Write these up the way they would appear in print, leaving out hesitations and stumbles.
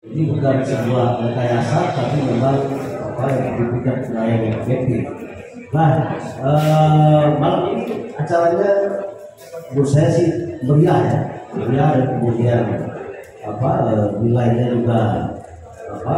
Ini bukan sebuah rekayasa, tapi memang apa yang diberikan penilaian yang objektif. Nah, malam ini acaranya menurut saya sih meriah ya, meriah, dan kemudian apa nilainya juga apa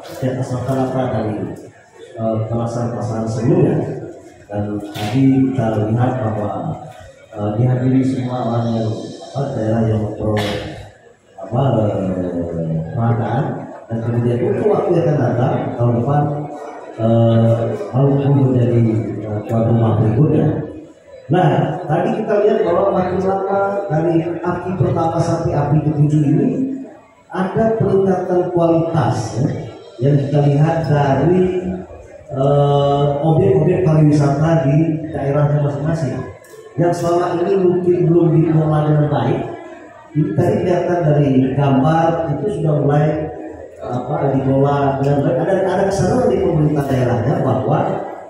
di atas rata-rata dari pelaksanaan sebelumnya. Dan tadi kita lihat bahwa dihadiri semua orang yang daerah yang peragaan, dan kemudian untuk waktu yang akan datang tahun depan maupun menjadi tuan rumah berikutnya. Nah, tadi kita lihat bahwa makin lama dari api pertama sampai api ketujuh ini ada peningkatan kualitas ya, yang kita lihat dari objek-objek pariwisata di daerahnya masing-masing yang selama ini mungkin belum dikelola dengan baik. Ini tadi kelihatan dari gambar itu sudah mulai dikelola dengan baik. Ada kesadaran di pemerintah daerahnya bahwa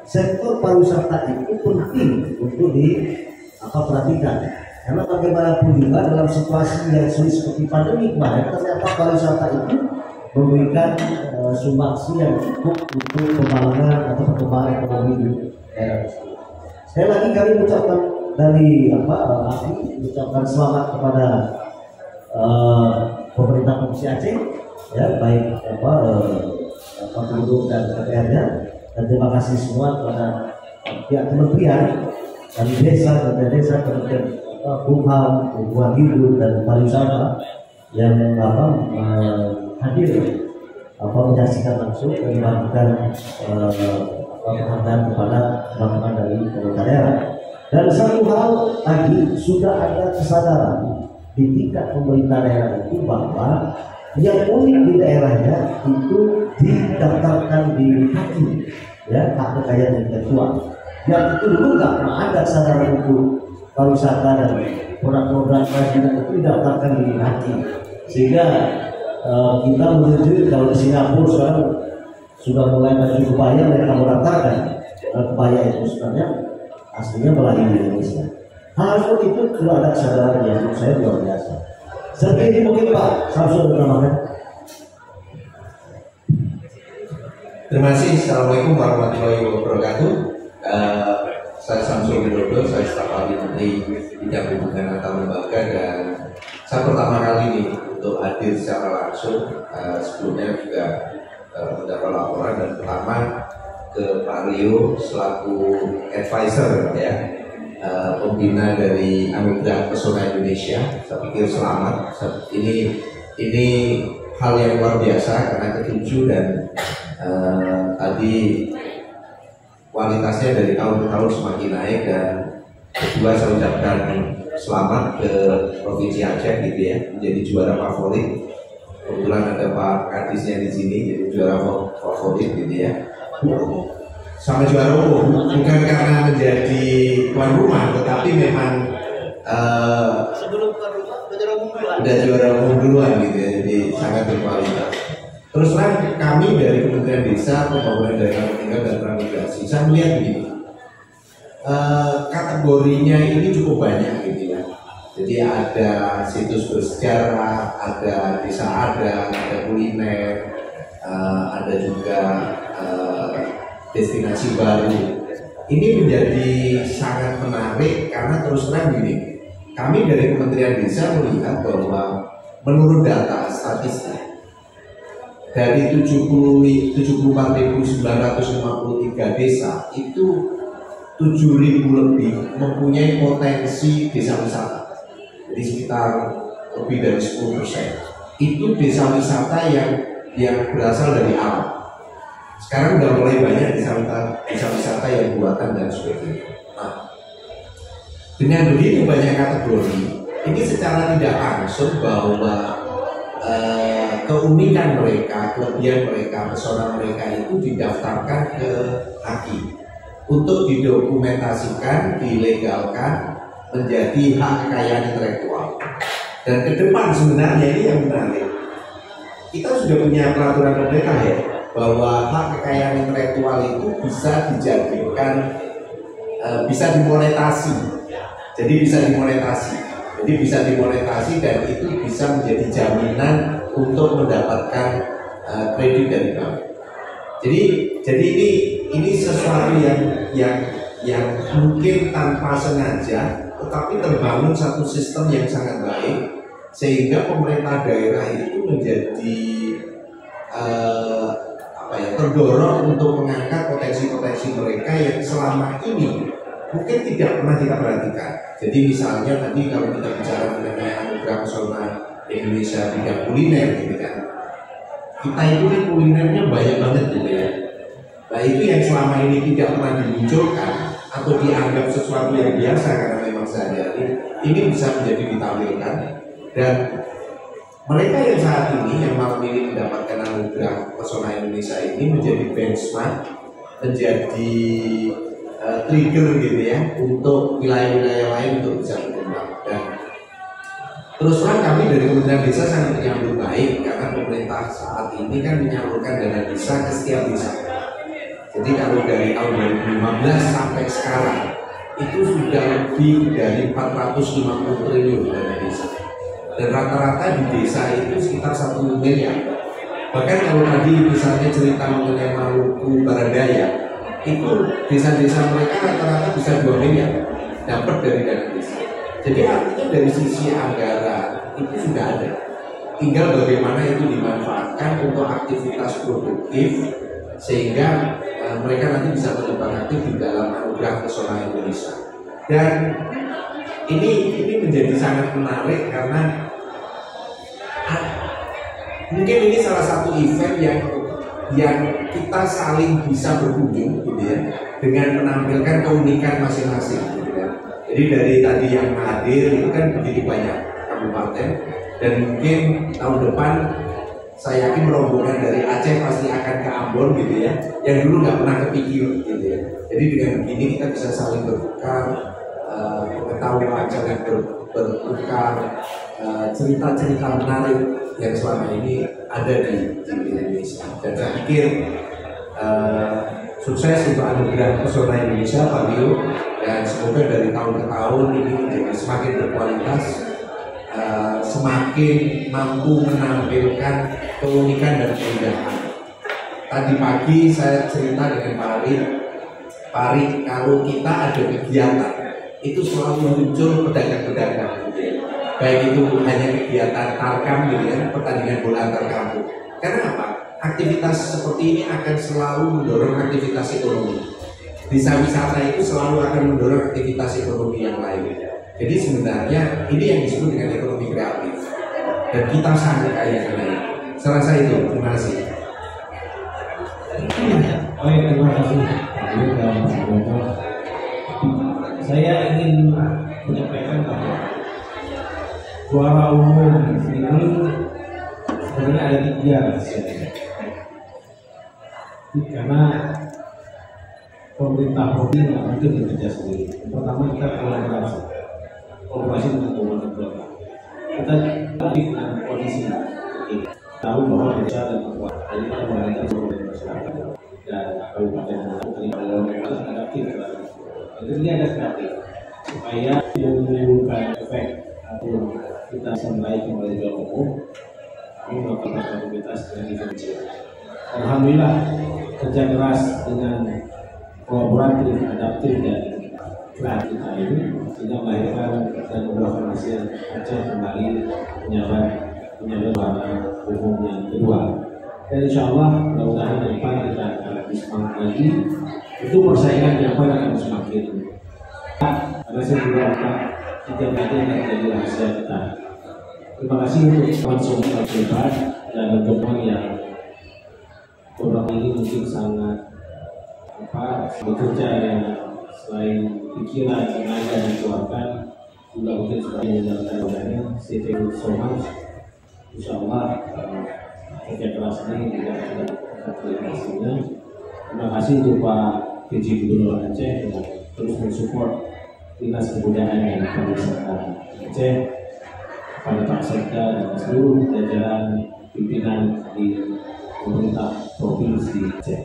sektor pariwisata itu penting untuk diperhatikan. Karena bagaimanapun juga dalam situasi yang sulit seperti pandemi kemarin, ternyata pariwisata itu memberikan sumbangsi yang cukup untuk pembangunan atau perkembangan ekonomi di daerah tersebut. Sekali lagi kami mengucapkan dari mengucapkan selamat kepada pemerintah Provinsi Aceh, ya, baik penduduk dan DPR-nya, dan terima kasih semua kepada pihak kementerian dari desa, kemudian Kumham, Lingkungan Hidup dan Pariwisata yang hadir menyaksikan langsung dan memberikan penghargaan kepada teman-teman dari pemerintah daerah. Dan satu hal lagi, sudah ada kesadaran di tingkat pemerintah daerah itu bahwa yang unik di daerahnya itu didaftarkan di hakim, ya, hak kekayaan intelektual. Yang itu dulu nggak pernah ada kesadaran untuk pariwisata dan produk-produk kerajinan itu didaftarkan di hakim, sehingga kita menuju kalau di Singapura sekarang sudah mulai maju kebaya, mereka mendaftarkan kebaya itu sebenarnya aslinya melayu di Indonesia. Hal seperti itu sudah ada kesadaran yang menurut saya luar biasa. Seperti ini mungkin Pak Samsul menambahkan. Terima kasih. Assalamualaikum warahmatullahi wabarakatuh. Saya Samsul Widodo, saya staf ahli Menteri Bidang Hubungan Antar Lembaga, dan saya pertama kali ini untuk hadir secara langsung. Sebelumnya juga mendapat laporan, dan pertama ke Pak Rio selaku advisor ya, pembina dari Anugerah Pesona Indonesia. Saya pikir selamat. Ini hal yang luar biasa karena ketujuh, dan tadi kualitasnya dari tahun ke tahun semakin naik. Dan kedua, saya ucapkan selamat ke Provinsi Aceh gitu ya, menjadi juara favorit. Kebetulan ada Pak Kadisnya di sini, jadi juara favorit gitu ya. Sama juara umum, bukan karena menjadi tuan rumah, tetapi memang sebelum tuan rumah udah juara umum duluan gitu ya, jadi sangat berkualitas. Terus terang kami dari Kementerian Desa, Pembangunan Daerah Tertinggal dan Transmigrasi, saya melihat begini, kategorinya ini cukup banyak gitu ya. Jadi ada situs bersejarah, ada desa adat, ada kuliner, ada juga destinasi baru. Ini menjadi sangat menarik karena terus terang gini, kami dari Kementerian Desa melihat bahwa menurut data statistik dari 74.953 desa itu 7.000 lebih mempunyai potensi desa wisata. Jadi sekitar lebih dari 10%. Itu desa wisata yang berasal dari alam. Sekarang udah mulai banyak desa wisata yang buatan dan sebagainya. Nah, dengan begitu banyak kategori, ini secara tidak langsung bahwa keunikan mereka, kelebihan mereka, pesona mereka itu didaftarkan ke hakim untuk didokumentasikan, dilegalkan menjadi hak kekayaan intelektual. Dan ke depan sebenarnya ini yang menarik, kita sudah punya peraturan pemerintah ya, bahwa hak kekayaan intelektual itu bisa dijadikan bisa dimonetasi. Jadi bisa dimonetasi. Jadi bisa dimonetasi dan itu bisa menjadi jaminan untuk mendapatkan kredit dari bank. Jadi ini sesuatu yang mungkin tanpa sengaja, tetapi terbangun satu sistem yang sangat baik sehingga pemerintah daerah itu menjadi terdorong untuk mengangkat potensi-potensi mereka yang selama ini mungkin tidak pernah kita perhatikan. Jadi misalnya tadi kalau kita bicara mengenai anugerah pesona Indonesia bidang kuliner gitu kan, kita itu kan kulinernya banyak banget gitu ya. Nah itu yang selama ini tidak pernah dimunculkan atau dianggap sesuatu yang biasa karena memang sehari-hari, ini bisa menjadi ditampilkan. Dan mereka yang saat ini yang malam ini mendapatkan anugerah pesona Indonesia ini menjadi benchmark, menjadi trigger gitu ya untuk wilayah-wilayah lain untuk bisa berkembang. Dan terus terang kami dari Kementerian Desa sangat menyambut baik karena pemerintah saat ini kan menyalurkan dana desa ke setiap desa. Jadi kalau dari tahun 2015 sampai sekarang itu sudah lebih dari 450 triliun dana desa. Dan rata-rata di desa itu sekitar 1 miliar. Bahkan kalau tadi misalnya cerita mengenai Maluku Barat Daya, itu desa-desa mereka rata-rata bisa 2 miliar dapat dari dana desa. Jadi artinya dari sisi anggaran itu sudah ada. Tinggal bagaimana itu dimanfaatkan untuk aktivitas produktif sehingga mereka nanti bisa terlibat aktif di dalam anugerah pesona Indonesia. Dan ini menjadi sangat menarik karena mungkin ini salah satu event yang kita saling bisa berkunjung gitu ya, dengan menampilkan keunikan masing-masing gitu ya. Jadi dari tadi yang hadir itu kan begitu banyak kabupaten, dan mungkin tahun depan saya yakin rombongan dari Aceh pasti akan ke Ambon gitu ya, yang dulu nggak pernah kepikir gitu ya. Jadi dengan begini kita bisa saling bertukar pengetahuan, saling bertukar cerita-cerita menarik yang selama ini ada di Indonesia. Dan saya pikir sukses untuk anugerah pesona Indonesia Pak Bio, dan semoga dari tahun ke tahun ini menjadi semakin berkualitas, semakin mampu menampilkan keunikan dan keindahan. Tadi pagi saya cerita dengan Pak Arik, kalau kita ada kegiatan itu selalu muncul pedagang-pedagang gitu ya. Baik itu hanya kegiatan tarkam gitu ya, pertandingan bola antar kampung. Karena apa? Aktivitas seperti ini akan selalu mendorong aktivitas ekonomi. Desa wisata itu selalu akan mendorong aktivitas ekonomi yang lain. Jadi sebenarnya ini yang disebut dengan ekonomi kreatif, dan kita sangat kaya karena itu. Saya rasa itu. Terima kasih. Baik, terima kasih. Saya ingin menyampaikan bahwa suara umum di sini sebenarnya ada 3 karena pemerintah provinsi nggak mungkin bekerja sendiri. Pertama, kita kolaborasi dengan pemerintah daerah. Kita dengan kondisi ini tahu bahwa desa dan kekuatan, jadi kita mengadakan seluruh masyarakat dan kabupaten harus adaptif. Jadi ini ada kreatif supaya menimbulkan efek atau kita mulai kembali ke umum. Kami melakukan aktivitas dengan efisien. Alhamdulillah kerja keras dengan kolaboratif, adaptif dan kreatif ini tidak melahirkan dan membuahkan hasil Aceh kembali menyabet warna umum yang kedua. Dan insya Allah mudah-mudahan ke depan kita akan lebih semangat lagi. Itu persaingan yang akan semakin. Karena saya juga akan tidak ada yang menjadi rahasia kita. Terima kasih untuk teman-teman terlibat dan untuk yang beberapa ini mungkin sangat bekerja yang selain pikiran, tenaga dan keluarkan juga mungkin sudah menjalankan programnya. Thank you so much. Insyaallah kerja keras ini tidak sudah terlihat hasilnya. Terima kasih untuk Pak PJ Gubernur Aceh yang terus mensupport Dinas Kebudayaan dan Pariwisata Aceh, pada Pak Sekda dan seluruh jajaran pimpinan di pemerintah provinsi Aceh.